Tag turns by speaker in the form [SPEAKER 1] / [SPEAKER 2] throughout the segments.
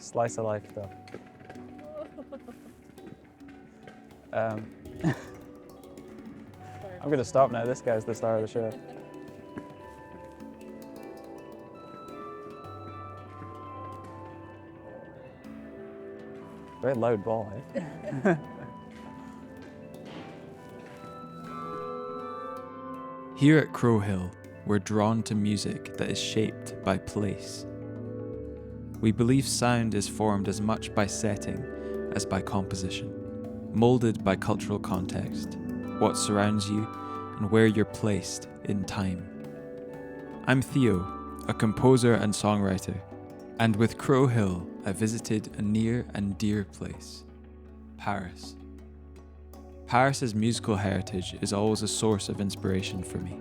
[SPEAKER 1] Slice of life, though. I'm gonna stop now. This guy's the star of the show. Very loud ball, eh?
[SPEAKER 2] Here at Crowhill, we're drawn to music that is shaped by place. We believe sound is formed as much by setting as by composition, molded by cultural context, what surrounds you, and where you're placed in time. I'm Theo, a composer and songwriter, and with Crowhill, I visited a near and dear place, Paris. Paris's musical heritage is always a source of inspiration for me.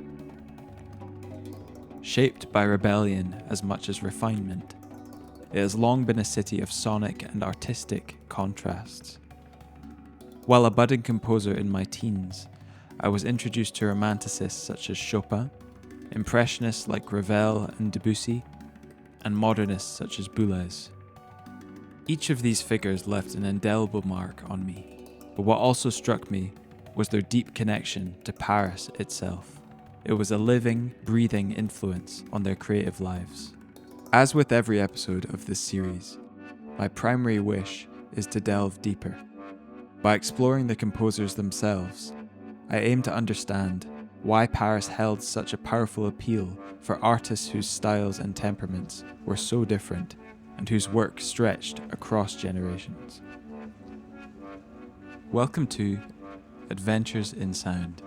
[SPEAKER 2] Shaped by rebellion as much as refinement, it has long been a city of sonic and artistic contrasts. While a budding composer in my teens, I was introduced to romanticists such as Chopin, impressionists like Ravel and Debussy, and modernists such as Boulez. Each of these figures left an indelible mark on me, but what also struck me was their deep connection to Paris itself. It was a living, breathing influence on their creative lives. As with every episode of this series, my primary wish is to delve deeper. By exploring the composers themselves, I aim to understand why Paris held such a powerful appeal for artists whose styles and temperaments were so different and whose work stretched across generations. Welcome to Adventures in Sound.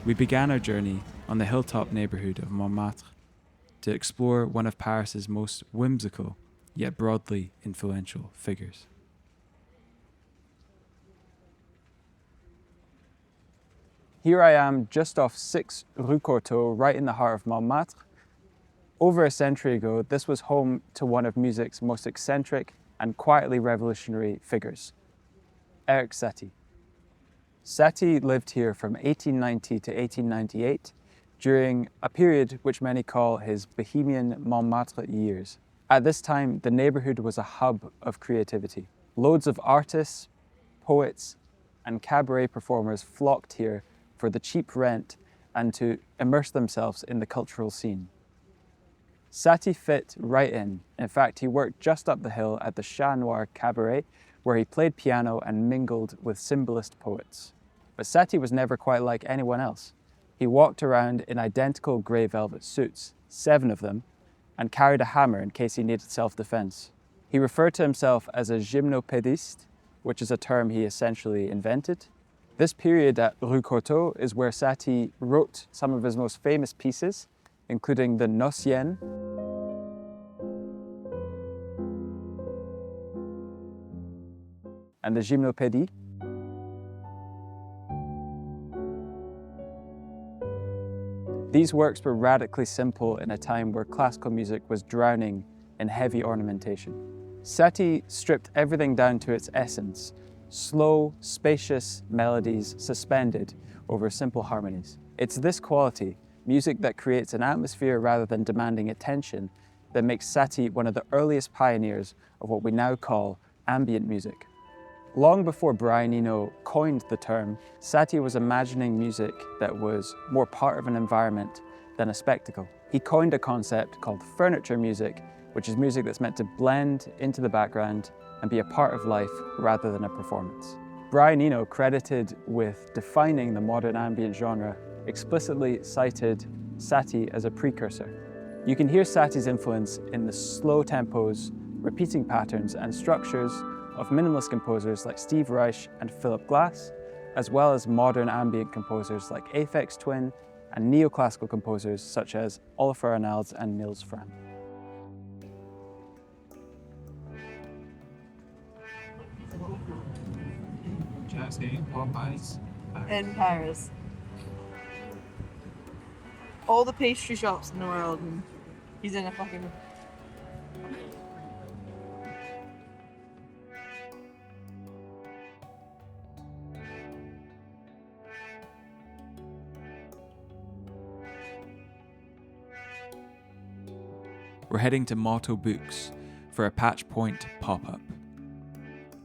[SPEAKER 2] We began our journey on the hilltop neighbourhood of Montmartre to explore one of Paris's most whimsical yet broadly influential figures.
[SPEAKER 1] Here I am just off 6 Rue Courtauld, right in the heart of Montmartre. Over a century ago, this was home to one of music's most eccentric and quietly revolutionary figures, Erik Satie. Satie lived here from 1890 to 1898 during a period which many call his Bohemian Montmartre years. At this time, the neighbourhood was a hub of creativity. Loads of artists, poets, and cabaret performers flocked here for the cheap rent and to immerse themselves in the cultural scene. Satie fit right in. In fact, he worked just up the hill at the Chat Noir Cabaret, where he played piano and mingled with symbolist poets. But Satie was never quite like anyone else. He walked around in identical grey velvet suits, 7 of them, and carried a hammer in case he needed self-defense. He referred to himself as a gymnopédiste, which is a term he essentially invented. This period at Rue Courtauld is where Satie wrote some of his most famous pieces, including the Nocienne, and the Gymnopédie. These works were radically simple in a time where classical music was drowning in heavy ornamentation. Satie stripped everything down to its essence, slow, spacious melodies suspended over simple harmonies. It's this quality, music that creates an atmosphere rather than demanding attention, that makes Satie one of the earliest pioneers of what we now call ambient music. Long before Brian Eno coined the term, Satie was imagining music that was more part of an environment than a spectacle. He coined a concept called furniture music, which is music that's meant to blend into the background and be a part of life rather than a performance. Brian Eno, credited with defining the modern ambient genre, explicitly cited Satie as a precursor. You can hear Satie's influence in the slow tempos, repeating patterns and structures of minimalist composers like Steve Reich and Philip Glass, as well as modern ambient composers like Aphex Twin and neoclassical composers such as Olafur Arnalds and Nils Frahm.
[SPEAKER 3] In Paris. All the pastry shops in the world, and he's in a fucking...
[SPEAKER 2] we're heading to Motto Books for a Patch Point pop-up.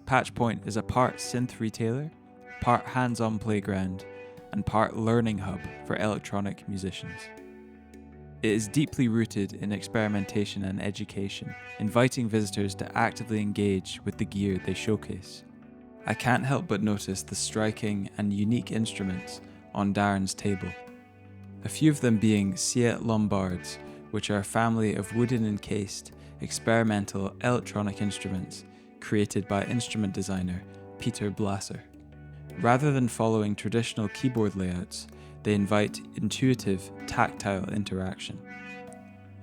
[SPEAKER 2] Patch Point is a part synth retailer, part hands-on playground, and part learning hub for electronic musicians. It is deeply rooted in experimentation and education, inviting visitors to actively engage with the gear they showcase. I can't help but notice the striking and unique instruments on Darren's table. A few of them being Siet Lombards, which are a family of wooden encased, experimental electronic instruments created by instrument designer Peter Blasser. Rather than following traditional keyboard layouts, they invite intuitive, tactile interaction.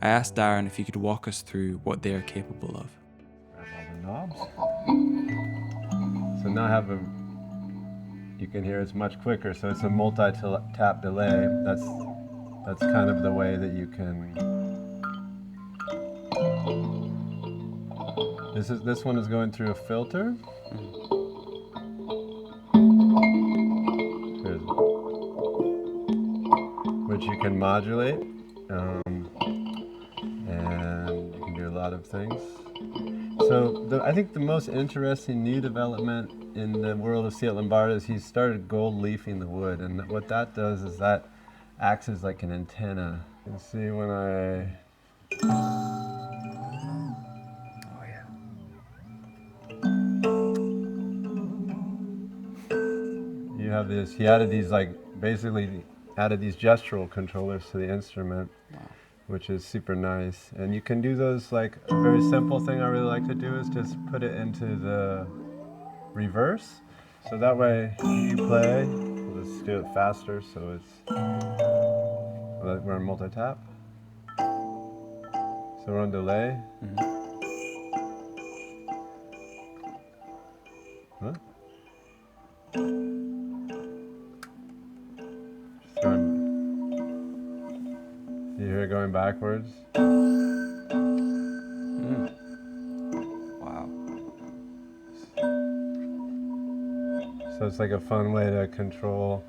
[SPEAKER 2] I asked Darren if he could walk us through what they are capable of.
[SPEAKER 4] Grab all the knobs. So now I have you can hear it's much quicker, so it's a multi-tap delay. That's kind of the way that you can. This one is going through a filter. Which you can modulate, and you can do a lot of things. So I think the most interesting new development in the world of Siet Lombard is he started gold leafing the wood, and what that does is that acts as like an antenna. You can see when you have this, he added these basically added these gestural controllers to the instrument, which is super nice. And you can do those, like a very simple thing I really like to do is just put it into the reverse. So that way you play, let's do it faster so it's, we're on multi-tap. So we're on delay. Huh? You hear it going backwards?
[SPEAKER 1] Wow.
[SPEAKER 4] So it's like a fun way to control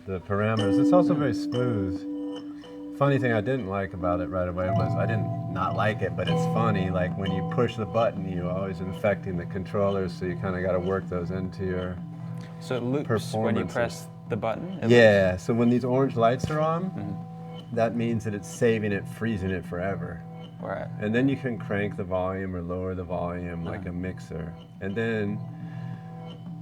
[SPEAKER 4] the parameters. It's also very smooth. Funny thing I didn't like about it right away was I didn't not like it, but it's funny. Like when you push the button, you're always infecting the controllers, so you kind of got to work those into your.
[SPEAKER 1] So it loops when you press the button?
[SPEAKER 4] Yeah, so when these orange lights are on, that means that it's saving it, freezing it forever.
[SPEAKER 1] Right.
[SPEAKER 4] And then you can crank the volume or lower the volume like a mixer. And then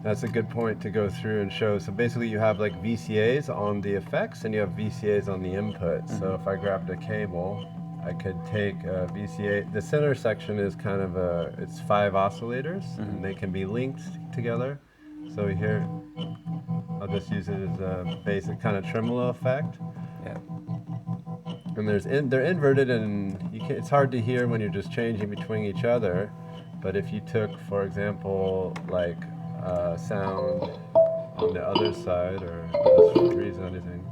[SPEAKER 4] that's a good point to go through and show. So basically you have like VCAs on the effects and you have VCAs on the input. So if I grabbed a cable, I could take a VCA. The center section is kind of it's 5 oscillators and they can be linked together. So here, I'll just use it as a basic kind of tremolo effect.
[SPEAKER 1] Yeah.
[SPEAKER 4] And they're inverted, and it's hard to hear when you're just changing between each other. But if you took, for example, like sound on the other side, or let's freeze anything.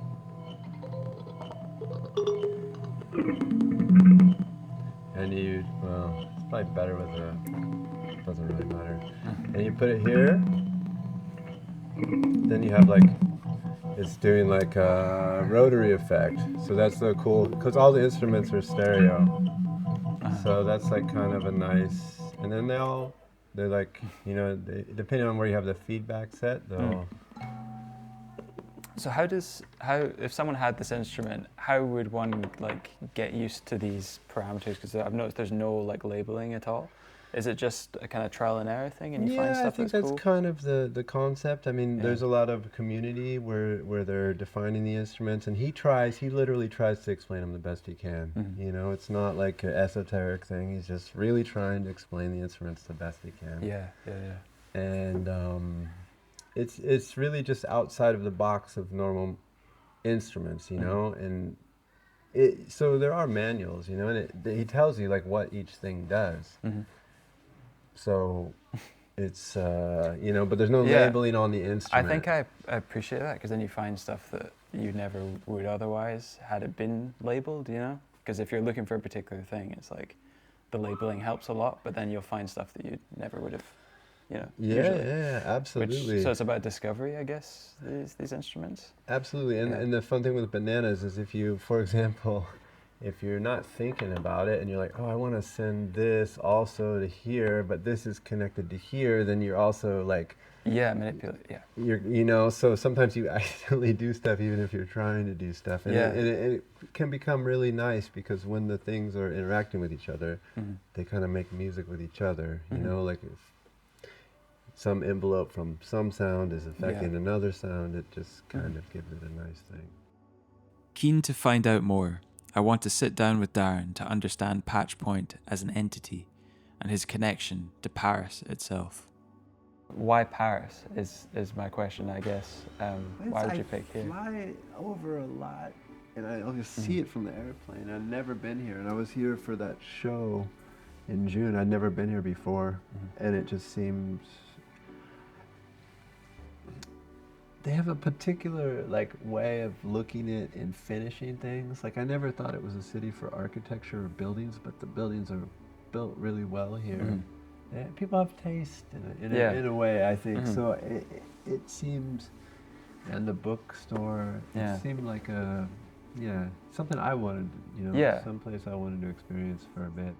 [SPEAKER 4] And well, it's probably better with it doesn't really matter. And you put it here, then you have like, it's doing like a rotary effect. So that's so cool, because all the instruments are stereo. So that's like kind of a nice, and then they're like, depending on where you have the feedback set, they'll.
[SPEAKER 1] So if someone had this instrument, how would one like get used to these parameters? Because I've noticed there's no like labeling at all. Is it just a kind of trial and error thing, and you find stuff that's cool?
[SPEAKER 4] Yeah, I think that's kind of the concept. I mean, there's a lot of community where they're defining the instruments, and he literally tries to explain them the best he can. It's not like an esoteric thing. He's just really trying to explain the instruments the best he can.
[SPEAKER 1] Yeah.
[SPEAKER 4] And it's really just outside of the box of normal instruments, and so there are manuals, and he tells you like what each thing does. So it's, but there's no labeling on the instrument.
[SPEAKER 1] I think I appreciate that, because then you find stuff that you never would otherwise had it been labeled, Because if you're looking for a particular thing, it's like the labeling helps a lot, but then you'll find stuff that you never would have, usually.
[SPEAKER 4] Yeah, absolutely.
[SPEAKER 1] So it's about discovery, I guess, these instruments.
[SPEAKER 4] Absolutely, and the fun thing with bananas is if you, for example, if you're not thinking about it and you're like, oh, I want to send this also to here, but this is connected to here, then you're also like,
[SPEAKER 1] Yeah, manipulate. Yeah.
[SPEAKER 4] so sometimes you accidentally do stuff even if you're trying to do stuff. And,
[SPEAKER 1] Yeah.
[SPEAKER 4] it can become really nice because when the things are interacting with each other, they kind of make music with each other, like if some envelope from some sound is affecting another sound, it just kind of gives it a nice thing.
[SPEAKER 2] Keen to find out more, I want to sit down with Darren to understand Patch Point as an entity and his connection to Paris itself.
[SPEAKER 1] Why Paris is my question, I guess. Why would you pick here?
[SPEAKER 4] I fly over a lot, and I'll just see it from the airplane. I've never been here, and I was here for that show in June. I'd never been here before, and it just seems... They have a particular way of looking at and finishing things. I never thought it was a city for architecture or buildings, but the buildings are built really well here. And people have taste in a way, I think. So it seems, and the bookstore, it seemed like something I wanted, someplace I wanted to experience for a bit.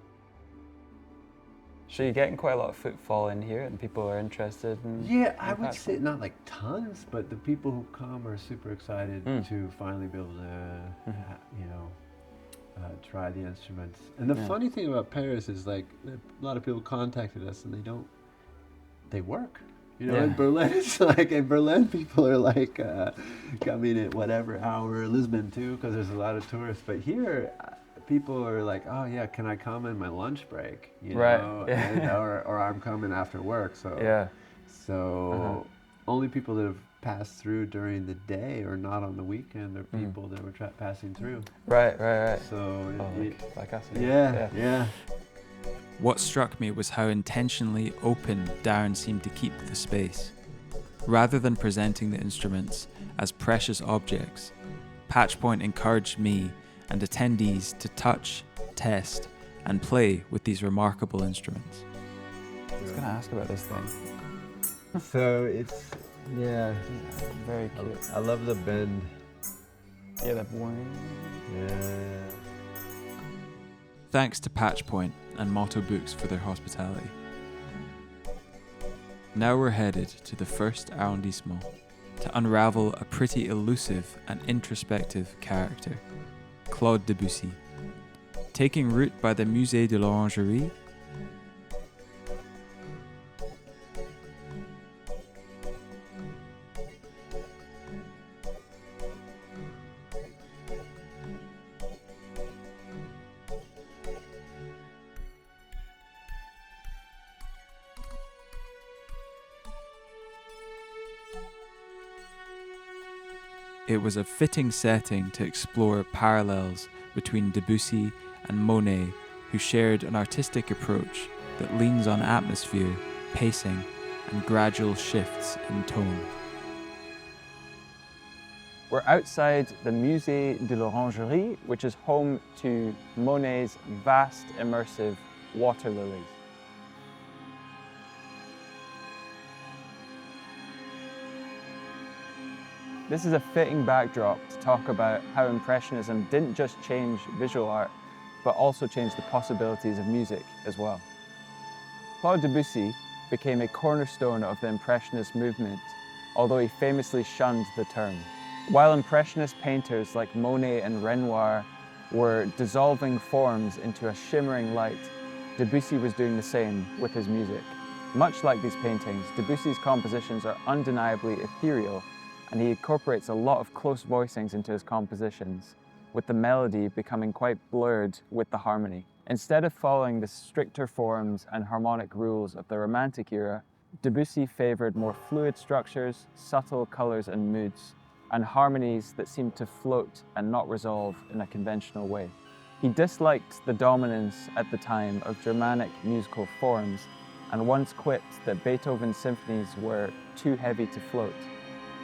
[SPEAKER 1] So you're getting quite a lot of footfall in here, and people are interested in.
[SPEAKER 4] Yeah, I would say not tons, but the people who come are super excited to finally be able to, try the instruments. And the funny thing about Paris is a lot of people contacted us and they work. In Berlin, it's in Berlin people are coming at whatever hour, Lisbon too, because there's a lot of tourists. But here, people are oh yeah, can I come in my lunch break? Or I'm coming after work. So only people that have passed through during the day or not on the weekend are people that were passing through.
[SPEAKER 1] Right.
[SPEAKER 4] So
[SPEAKER 1] like us.
[SPEAKER 4] Yeah.
[SPEAKER 2] What struck me was how intentionally open Darren seemed to keep the space. Rather than presenting the instruments as precious objects, Patchpoint encouraged me and attendees to touch, test, and play with these remarkable instruments.
[SPEAKER 1] I was going to ask about this thing.
[SPEAKER 4] So it's,
[SPEAKER 1] very cute.
[SPEAKER 4] I love the bend.
[SPEAKER 1] Yeah, that boing.
[SPEAKER 4] Yeah.
[SPEAKER 2] Thanks to Patchpoint and Motto Books for their hospitality. Now we're headed to the first arrondissement to unravel a pretty elusive and introspective character, Claude Debussy. Taking route by the Musée de l'Orangerie, it was a fitting setting to explore parallels between Debussy and Monet, who shared an artistic approach that leans on atmosphere, pacing, and gradual shifts in tone.
[SPEAKER 1] We're outside the Musée de l'Orangerie, which is home to Monet's vast, immersive water lilies. This is a fitting backdrop to talk about how Impressionism didn't just change visual art, but also changed the possibilities of music as well. Claude Debussy became a cornerstone of the Impressionist movement, although he famously shunned the term. While Impressionist painters like Monet and Renoir were dissolving forms into a shimmering light, Debussy was doing the same with his music. Much like these paintings, Debussy's compositions are undeniably ethereal, and he incorporates a lot of close voicings into his compositions, with the melody becoming quite blurred with the harmony. Instead of following the stricter forms and harmonic rules of the Romantic era, Debussy favored more fluid structures, subtle colors and moods, and harmonies that seemed to float and not resolve in a conventional way. He disliked the dominance at the time of Germanic musical forms, and once quipped that Beethoven's symphonies were too heavy to float.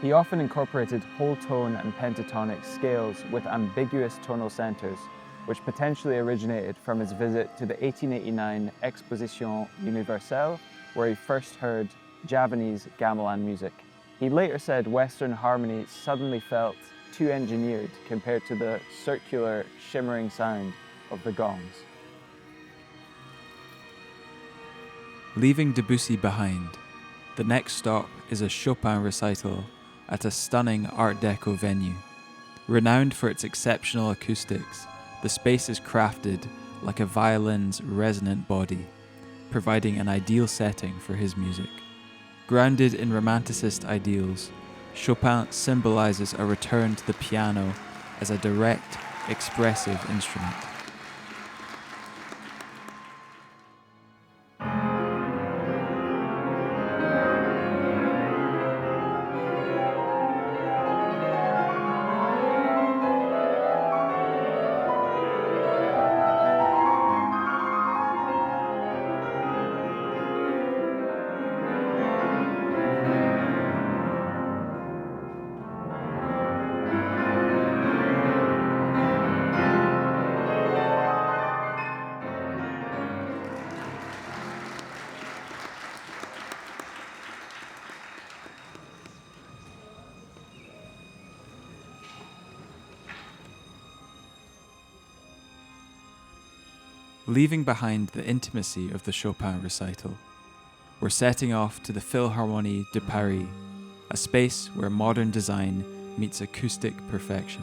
[SPEAKER 1] He often incorporated whole tone and pentatonic scales with ambiguous tonal centers, which potentially originated from his visit to the 1889 Exposition Universelle, where he first heard Javanese gamelan music. He later said Western harmony suddenly felt too engineered compared to the circular, shimmering sound of the gongs.
[SPEAKER 2] Leaving Debussy behind, the next stop is a Chopin recital at a stunning Art Deco venue. Renowned for its exceptional acoustics, the space is crafted like a violin's resonant body, providing an ideal setting for his music. Grounded in Romanticist ideals, Chopin symbolizes a return to the piano as a direct, expressive instrument. Leaving behind the intimacy of the Chopin recital, we're setting off to the Philharmonie de Paris, a space where modern design meets acoustic perfection.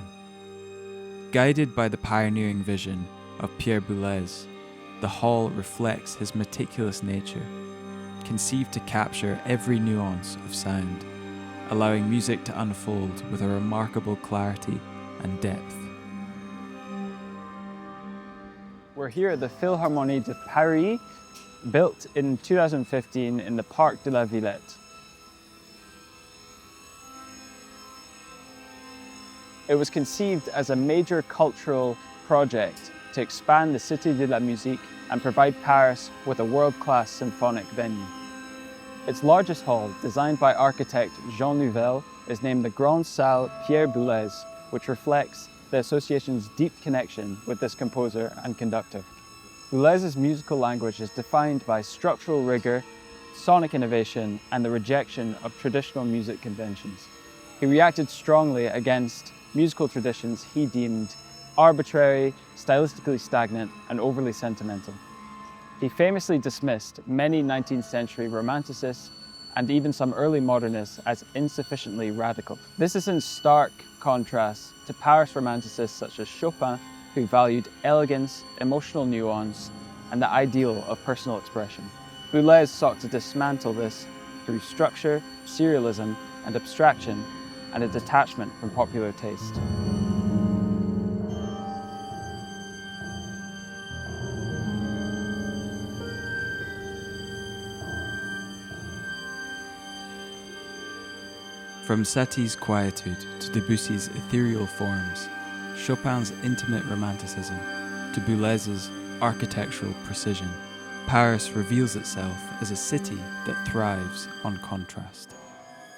[SPEAKER 2] Guided by the pioneering vision of Pierre Boulez, the hall reflects his meticulous nature, conceived to capture every nuance of sound, allowing music to unfold with a remarkable clarity and depth.
[SPEAKER 1] We're here at the Philharmonie de Paris, built in 2015 in the Parc de la Villette. It was conceived as a major cultural project to expand the Cité de la Musique and provide Paris with a world-class symphonic venue. Its largest hall, designed by architect Jean Nouvel, is named the Grande Salle Pierre Boulez, which reflects the association's deep connection with this composer and conductor. Boulez's musical language is defined by structural rigor, sonic innovation, and the rejection of traditional music conventions. He reacted strongly against musical traditions he deemed arbitrary, stylistically stagnant, and overly sentimental. He famously dismissed many 19th century romanticists and even some early modernists as insufficiently radical. This is in stark contrast to Paris romanticists such as Chopin, who valued elegance, emotional nuance, and the ideal of personal expression. Boulez sought to dismantle this through structure, serialism, and abstraction, and a detachment from popular taste.
[SPEAKER 2] From Satie's quietude to Debussy's ethereal forms, Chopin's intimate romanticism to Boulez's architectural precision, Paris reveals itself as a city that thrives on contrast.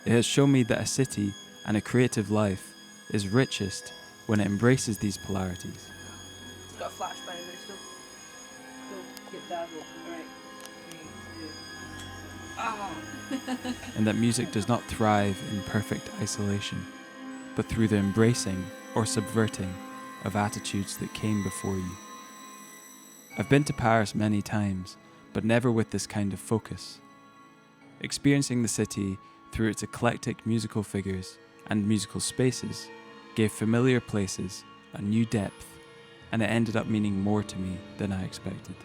[SPEAKER 2] It has shown me that a city and a creative life is richest when it embraces these polarities.
[SPEAKER 3] It's got a flashbang and stuff. Go get dazzled. Alright. 3, 2.
[SPEAKER 2] And that music does not thrive in perfect isolation, but through the embracing or subverting of attitudes that came before you. I've been to Paris many times, but never with this kind of focus. Experiencing the city through its eclectic musical figures and musical spaces gave familiar places a new depth, and it ended up meaning more to me than I expected.